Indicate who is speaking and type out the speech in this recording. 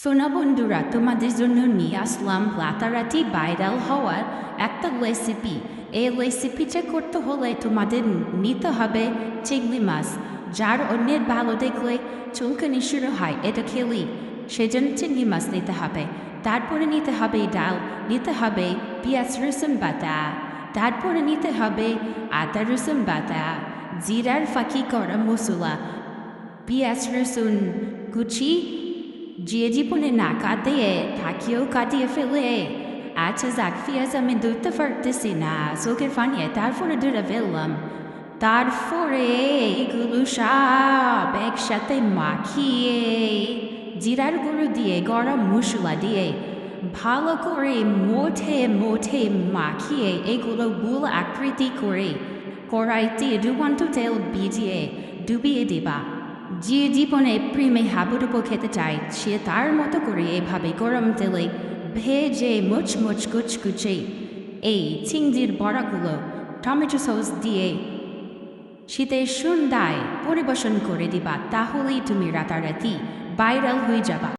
Speaker 1: সোনা বন্ধুরা, তোমাদের জন্য নিয়ে আসলাম রাতারাতি ভাইরাল হওয়ার একটা রেসিপি। এই রেসিপিটা করতে হলে তোমাদের নিতে হবে চিংড়ি মাছ, যার অন্যের ভালো দেখলে চুলকানি শুরু হয় এটা খেলি, সেজন্য চিংড়ি মাছ নিতে হবে। তারপরে নিতে হবে ডাল, নিতে হবে পেঁয়াজ রসুন বাটা, তারপরে নিতে হবে আদা রসুন বাটা, জিরার ফাঁকি করা মশলা, পেঁয়াজ রসুন কুচি, যে জীবনে না কাঁদিয়ে থাকিও কাঁদিয়ে ফেলে। আচ্ছা যাক, পেঁয়াজ আমি ধরতে পারতেছি না, চোখের পানিয়ে তারপরে ধরে ফেললাম। তারপরে এগুলো সব একসাথে মাখিয়ে জিরার গুঁড়ো দিয়ে গরম মশলা দিয়ে ভালো করে মোটে মোটে মাখিয়ে এগুলো গোল আকৃতি করে কড়াইতে ডুবন্ত তেল ভিজিয়ে ডুবিয়ে দিবা। যে জীবনে প্রেমে হাবুডুবু খেতে চায় সে তার মতো করে এভাবে গরম তেলে ভেজে মুচমুচ কুচকুচে এই চিংড়ির বড়াগুলো টমেটো সস দিয়ে শীতের সন্ধ্যায় পরিবেশন করে দিবা। তাহলেই তুমি রাতারাতি ভাইরাল হয়ে যাবা।